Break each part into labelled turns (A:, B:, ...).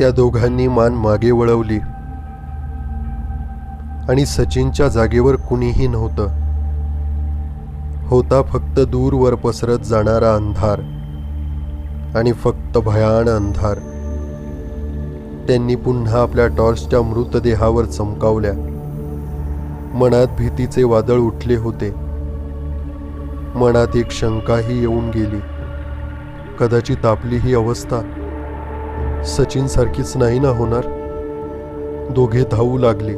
A: त्या दोघांनी मान मागे वळवली आणि सचिनच्या जागेवर कुणीही नव्हतं. होता फक्त दूरवर पसरत जाणारा अंधार आणि फक्त भयान अंधार. त्यांनी पुन्हा आपल्या टॉर्चच्या मृतदेहावर चमकावल्या. मनात भीतीचे वादळ उठले होते. मनात एक शंकाही येऊन गेली. कदाचित आपली ही अवस्था सचिन सारखीच नाही ना होणार. दोघे धावू लागले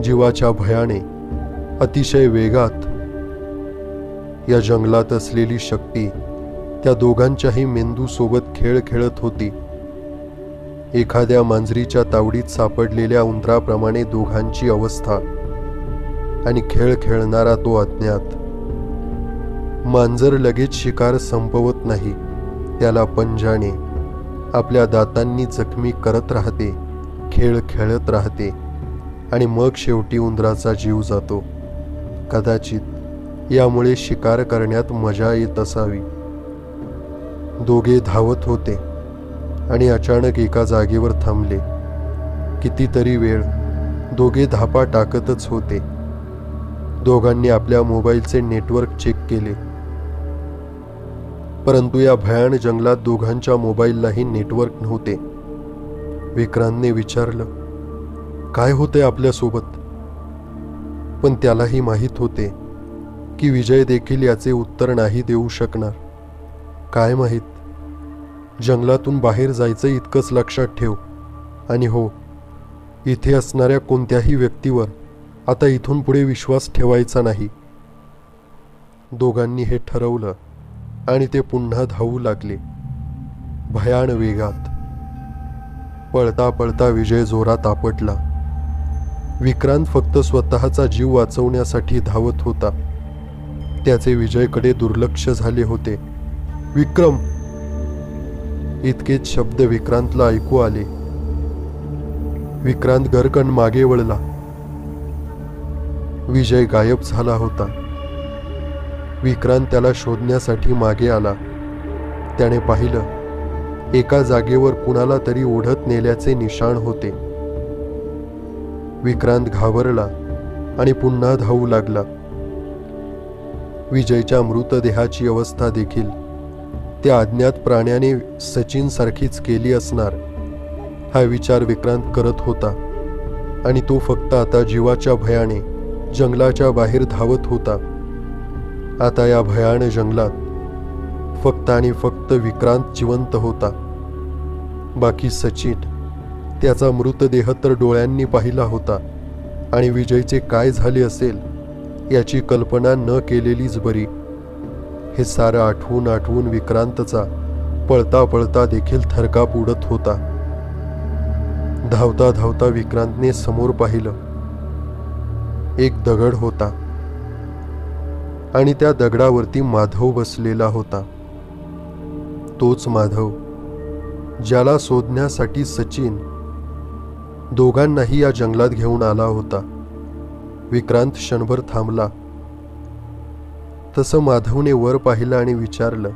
A: जीवाच्या भयाने, अतिशय वेगात. या जंगलात असलेली शक्ती त्या दोघांच्याही मेंदू सोबत खेळ खेळत होती. एखाद्या मांजरीच्या तावडीत सापडलेल्या उंदराप्रमाणे दोघांची अवस्था आणि खेळ खेळणारा तो अज्ञात. मांजर लगेच शिकार संपवत नाही. त्याला पंजाने आपल्या दातांनी जखमी करत राहते, खेळ खेळत राहते आणि मग शेवटी उंदराचा जीव जातो. कदाचित यामुळे शिकार करण्यात मजा येत असावी. दोघे धावत होते आणि अचानक एका जागेवर थांबले. कितीतरी वेळ दोघे धापा टाकतच होते. दोघांनी आपल्या मोबाईलचे नेटवर्क चेक केले, परंतु या भयान जंगलात दोघांच्या मोबाईललाही नेटवर्क नव्हते. विक्रांतने विचारलं, काय होतंय आपल्यासोबत? पण त्यालाही माहीत होते की विजय देखील याचे उत्तर नाही देऊ शकणार. काय माहीत, जंगलातून बाहेर जायचं इतकंच लक्षात ठेव. आणि हो, इथे असणाऱ्या कोणत्याही व्यक्तीवर आता इथून पुढे विश्वास ठेवायचा नाही. दोघांनी हे ठरवलं आणि ते पुन्हा धावू लागले भयान वेगात. पळता पळता विजय जोरात आपटला. विक्रांत फक्त स्वतःचा जीव वाचवण्यासाठी धावत होता. त्याचे विजयकडे दुर्लक्ष झाले होते. विक्रम! इतकेच शब्द विक्रांतला ऐकू आले. विक्रांत गरकन मागे वळला. विजय गायब झाला होता. विक्रांत त्याला शोधण्यासाठी मागे आला. त्याने पाहिलं, एका जागेवर कुणाला तरी ओढत नेल्याचे निशाण होते. विक्रांत घाबरला आणि पुन्हा धावू लागला. विजयच्या मृतदेहाची अवस्था देखील त्या अज्ञात प्राण्याने सचिन सारखीच केली असणार, हा विचार विक्रांत करत होता. आणि तो फक्त आता जीवाच्या भयाने जंगलाच्या बाहेर धावत होता. आता या भयान जंगलात फक्त आणि फक्त विक्रांत जिवंत होता. बाकी सचिन, त्याचा मृतदेह तर डोळ्यांनी पाहिला होता आणि विजयचे काय झाले असेल याची कल्पना न केलेलीच बरी. हे सारं आठवून आठवून विक्रांतचा पळता पळता देखील थरकाप उडत होता. धावता धावता विक्रांतने समोर पाहिलं. एक दगड होता आणि त्या दगडावरती माधव बसलेला होता. तोच माधव ज्याला शोधण्यासाठी सचिन दोघांनाही या जंगलात घेऊन आला होता. विक्रांत क्षणभर थांबला. तसं माधवने वर पाहिलं आणि विचारलं,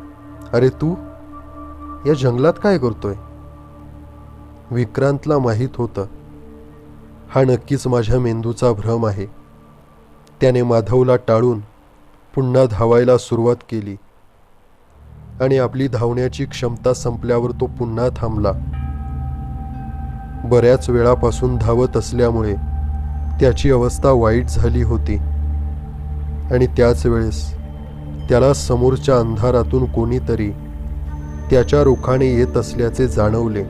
A: अरे तू या जंगलात काय करतोय? विक्रांतला माहीत होतं, हा नक्कीच माझ्या मेंदूचा भ्रम आहे. त्याने माधवला टाळून पुन्हा धावायला सुरुवात केली आणि आपली धावण्याची क्षमता संपल्यावर तो पुन्हा थांबला. बऱ्याच वेळापासून धावत असल्यामुळे त्याची अवस्था वाईट झाली होती आणि त्याच वेळेस त्याला समोरच्या अंधारातून कोणीतरी त्याच्या रुखाने येत असल्याचे जाणवले.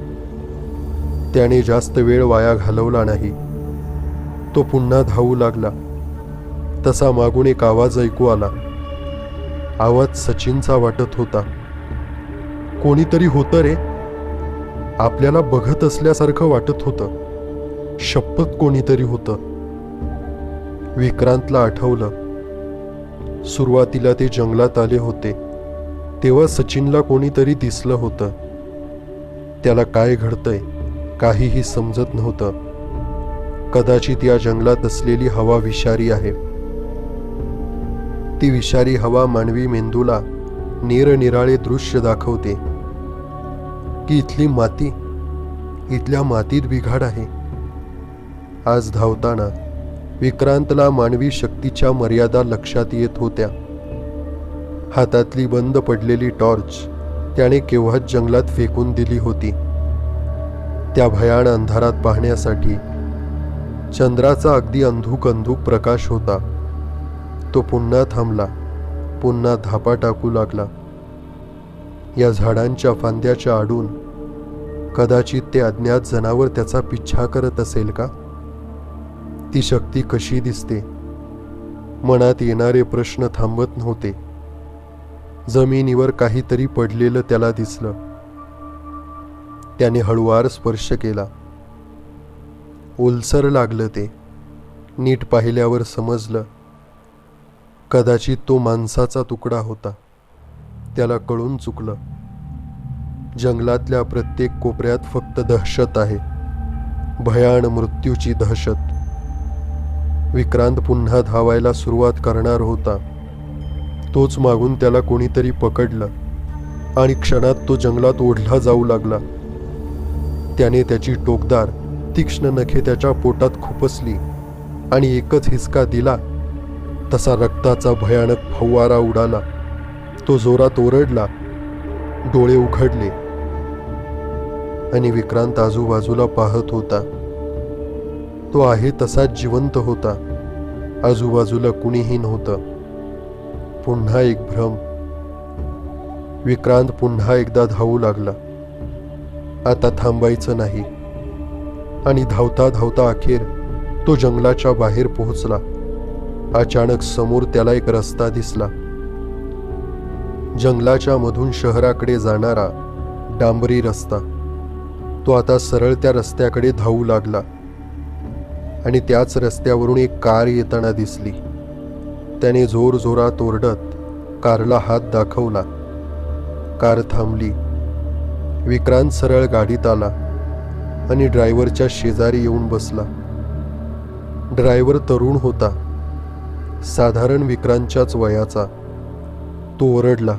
A: त्याने जास्त वेळ वाया घालवला नाही. तो पुन्हा धावू लागला. तसा मागून एक आवाज ऐकू आला. आवाज सचिनचा वाटत होता. कोणीतरी होतं रे. आपल्याला बघत असल्यासारखं वाटत होतं. शपथ कोणीतरी होतं. विक्रांतला आठवलं, सुरुवातीला ते जंगलात आले होते तेव्हा सचिनला कोणीतरी दिसलं होतं. त्याला काय घडतंय काहीही समजत नव्हतं. कदाचित या जंगलात असलेली हवा विषारी आहे. ती विषारी हवा मानवी मेंदूला निरनिराळे दृश्य दाखवते की इथली माती, इथल्या मातीत बिघाड आहे. आज धावताना विक्रांतला मानवी शक्तीच्या मर्यादा लक्षात येत होत्या. हातातली बंद पडलेली टॉर्च त्याने केव्हाच जंगलात फेकून दिली होती. त्या भयाण अंधारात पाहण्यासाठी चंद्राचा अगदी अंधुक अंधुक प्रकाश होता. तो पुन्हा थांबला, पुन्हा धापा टाकू लागला. या झाडांच्या फांद्याच्या आडून कदाचित ते अज्ञात जनावर त्याचा पिच्छा करत असेल का? ती शक्ती कशी दिसते? मनात येणारे प्रश्न थांबत नव्हते. जमिनीवर काहीतरी पडलेलं त्याला दिसलं. त्याने हळुवार स्पर्श केला. ओलसर लागलं ते. नीट पाहिल्यावर समजलं, कदाचित तो माणसाचा तुकडा होता. त्याला कळून चुकलं. जंगलातल्या प्रत्येक कोपऱ्यात फक्त दहशत आहे, भयाण मृत्यूची दहशत. विक्रांत पुन्हा धावायला सुरुवात करणार होता. तोच मागून त्याला कोणीतरी पकडलं आणि क्षणात तो जंगलात ओढला जाऊ लागला. त्याने त्याची टोकदार तीक्ष्ण नखे त्याच्या पोटात खुपसली आणि एकच हिसका दिला तसा रक्ताचा भयानक फव्वारा उडाला. तो जोरात ओरडला. डोळे उघडले आणि विक्रांत आजूबाजूला पाहत होता. तो आहे तसाच जिवंत होता. आजूबाजूला कुणीही नव्हतं. पुन्हा एक भ्रम. विक्रांत पुन्हा एकदा धावू लागला. आता थांबायचं नाही. आणि धावता धावता अखेर तो जंगलाच्या बाहेर पोहोचला. अचानक समोर त्याला एक रस्ता दिसला. जंगलाच्या मधून शहराकडे जाणारा डांबरी रस्ता. तो आता सरळ त्या रस्त्याकडे धावू लागला आणि त्याच रस्त्यावरून एक कार येताना दिसली. त्याने जोरजोरात ओरडत कारला हात दाखवला. कार थांबली. विक्रांत सरळ गाडीत आला आणि ड्रायव्हरच्या शेजारी येऊन बसला. ड्रायव्हर तरुण होता, साधारण विक्रांतच्याच वयाचा. तो ओरडला,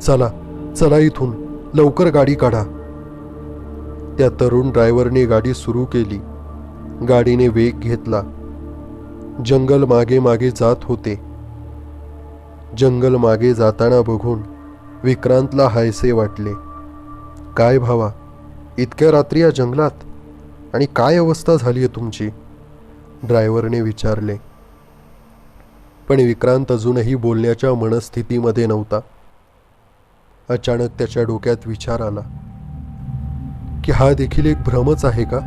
A: चला चला इथून, लवकर गाडी काढा. त्या तरुण ड्रायव्हरने गाडी सुरू केली. गाडीने वेग घेतला. जंगल मागे मागे जात होते. जंगल मागे जाताना बघून विक्रांतला हायसे वाटले. काय भावा, इतक्या रात्री या जंगलात, आणि काय अवस्था झाली आहे तुमची? ड्रायव्हरने विचारले. पण विक्रांत अजूनही बोलण्याच्या मनस्थितीमध्ये नव्हता. अचानक त्याच्या डोक्यात विचार आला की हा देखील एक भ्रमच आहे का?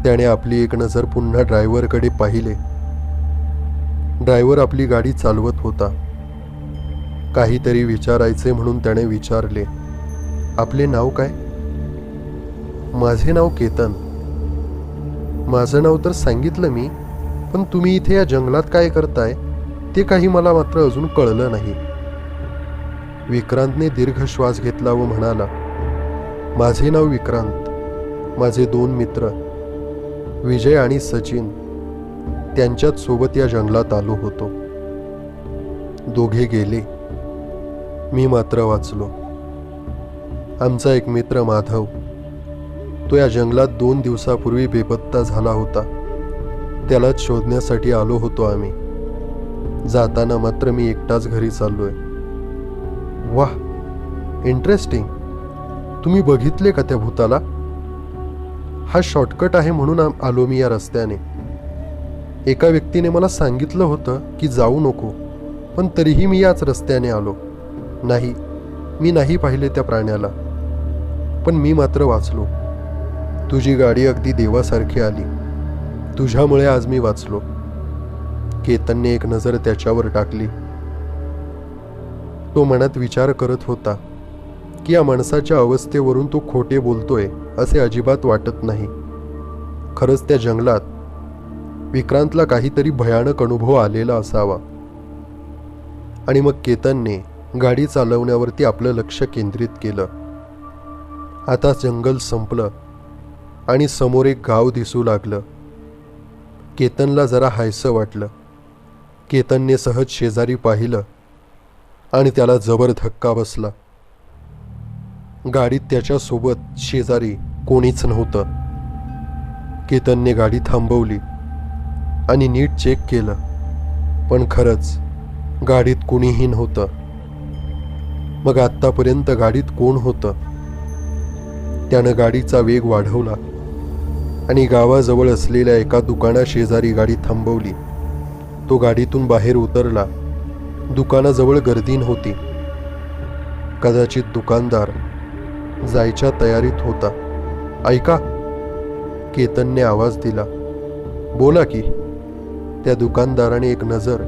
A: त्याने आपली एक नजर पुन्हा ड्रायव्हरकडे पाहिले. ड्रायव्हर आपली गाडी चालवत होता. काहीतरी विचारायचे म्हणून त्याने विचारले, आपले नाव काय? माझे नाव केतन. माझं नाव तर सांगितलं मी, पण तुम्ही इथे या जंगलात काय करताय ते काही मला मात्र अजून कळलं नाही. विक्रांतने दीर्घ श्वास घेतला व म्हणाला, माझे नाव विक्रांत. माझे 2 मित्र विजय आणि सचिन, त्यांच्याच सोबत या जंगलात आलो होतो. दोघे गेले, मी मात्र वाचलो. आमचा एक मित्र माधव, तो या जंगलात 2 दिवसापूर्वी बेपत्ता झाला होता. त्यालाच शोधण्यासाठी आलो होतो आम्ही. जाताना मात्र मी एकटाच घरी चाललोय. वाह, इंटरेस्टिंग. तुम्ही बघितले का त्या भूताला? हा शॉर्टकट आहे म्हणून आलो मी या रस्त्याने. एका व्यक्तीने मला सांगितलं होतं की जाऊ नको, पण तरीही मी याच रस्त्याने आलो. नाही, मी नाही पाहिले त्या प्राण्याला, पण मी मात्र वाचलो. तुझी गाडी अगदी देवासारखी आली. तुझ्यामुळे आज मी वाचलो. केतनने एक नजर त्याच्यावर टाकली. तो मनात विचार करत होता की या माणसाच्या अवस्थेवरून तो खोटे बोलतोय असे अजिबात वाटत नाही. खरंच त्या जंगलात विक्रांतला काहीतरी भयानक अनुभव आलेला असावा. आणि मग केतनने गाडी चालवण्यावरती आपलं लक्ष केंद्रित केलं. आता जंगल संपलं आणि समोर एक गाव दिसू लागलं. केतनला जरा हायसं वाटलं. केतनने सहज शेजारी पाहिलं आणि त्याला जबर धक्का बसला. गाडीत त्याच्यासोबत शेजारी कोणीच नव्हतं. केतनने गाडी थांबवली आणि नीट चेक केलं, पण खरंच गाडीत कुणीही नव्हतं. मग आत्तापर्यंत गाडीत कोण होतं? त्यानं गाडीचा वेग वाढवला आणि गावाजवळ असलेल्या एका दुकानाशेजारी गाडी थांबवली. तो गाडीतून बाहेर उतरला. दुकानाजवळ गर्दी नव्हती. कदाचित दुकानदार जायच्या तयारीत होता. ऐका, केतनने आवाज दिला. बोला की. त्या दुकानदाराने एक नजर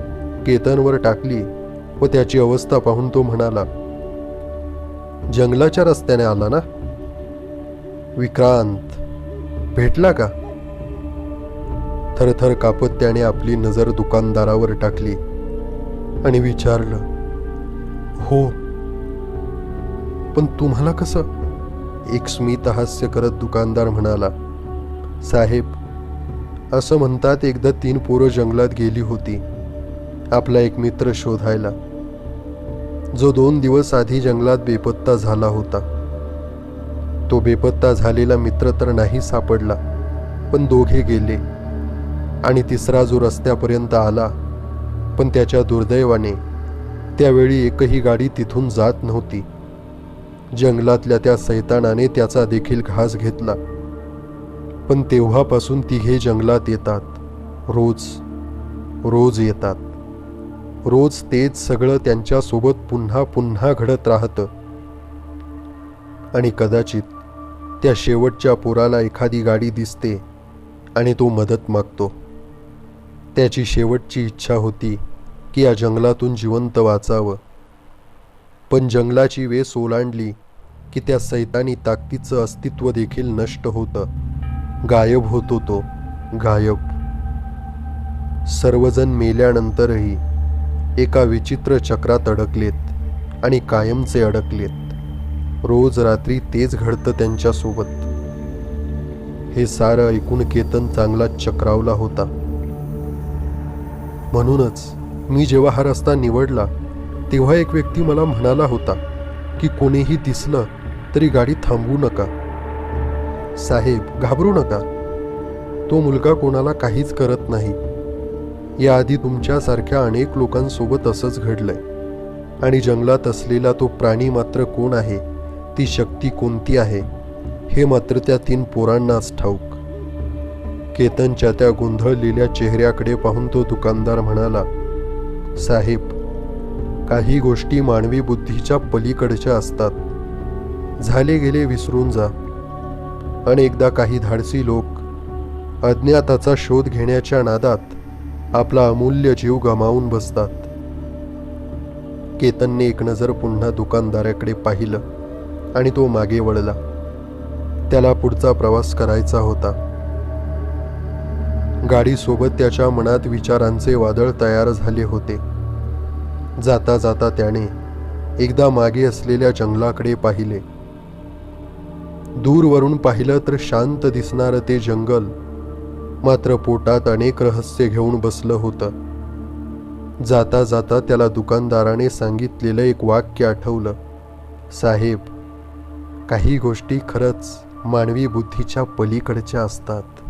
A: केतनवर टाकली व त्याची अवस्था पाहून तो म्हणाला, जंगलाच्या रस्त्याने आला ना? विक्रांत भेटला का? थरथर कापत त्याने आपली नजर दुकानदारावर टाकली आणि विचारलं, हो, पण तुम्हाला कसं? एक स्मित हास्य करत दुकानदार म्हणाला, साहेब, असं म्हणतात एकदा 3 पोरं जंगलात गेली होती आपला एक मित्र शोधायला, जो 2 दिवस आधी जंगलात बेपत्ता झाला होता. तो बेपत्ता झालेला मित्र तर नाही सापडला, पण दोघे गेले आणि तिसरा जो रस्त्यापर्यंत आला, पण त्याच्या दुर्दैवाने त्यावेळी एकही गाडी तिथून जात नव्हती. जंगलातल्या त्या सैतानाने त्याचा देखील घास घेतला. पण तेव्हापासून तिघे जंगलात येतात. रोज येतात. रोज तेच सगळं त्यांच्यासोबत पुन्हा पुन्हा घडत राहतं. आणि कदाचित त्या शेवटच्या पोराला एखादी गाडी दिसते आणि तो मदत मागतो. त्याची शेवटची इच्छा होती की या जंगलातून जिवंत वाचावं. पण जंगलाची वेस ओलांडली की त्या सैतानी ताकदीचं अस्तित्व देखील नष्ट होतं. गायब होतो तो, गायब. सर्वजण मेल्यानंतरही एका विचित्र चक्रात अडकलेत आणि कायमचे अडकलेत. रोज रात्री तेच घडतं त्यांच्यासोबत. हे सारं ऐकून केतन चांगला चक्रावला होता. म्हणूनच मी जेव्हा हा रस्ता निवडला तेव्हा एक व्यक्ती मला म्हणाला होता की कोणीही दिसलं तरी गाडी थांबवू नका. साहेब, घाबरू नका. तो मुलगा कोणाला काहीच करत नाही. याआधी तुमच्यासारख्या अनेक लोकांसोबत असंच घडलंय. आणि जंगलात असलेला तो प्राणी मात्र कोण आहे, ती शक्ती कोणती आहे, हे मात्र त्या 3 पोरांनाच ठाऊक. केतनच्या त्या गोंधळलेल्या चेहऱ्याकडे पाहून तो दुकानदार म्हणाला, साहेब, काही गोष्टी मानवी बुद्धीच्या पलीकडच्या असतात. झाले गेले विसरून जा. अनेकदा काही धाडसी लोक अज्ञाताचा शोध घेण्याच्या नादात आपला अमूल्य जीव गमावून बसतात. केतनने एक नजर पुन्हा दुकानदाराकडे पाहिलं आणि तो मागे वळला. त्याला पुढचा प्रवास करायचा होता. गाडीसोबत त्याच्या मनात विचारांचे वादळ तयार झाले होते. जाता जाता त्याने एकदा मागे असलेल्या जंगलाकडे पाहिले. दूरवरून पाहिलं तर शांत दिसणारं ते जंगल मात्र पोटात अनेक रहस्य घेऊन बसलं होतं. जाता जाता त्याला दुकानदाराने सांगितलेलं एक वाक्य आठवलं, साहेब, काही गोष्टी खरंच मानवी बुद्धीच्या पलीकडच्या असतात.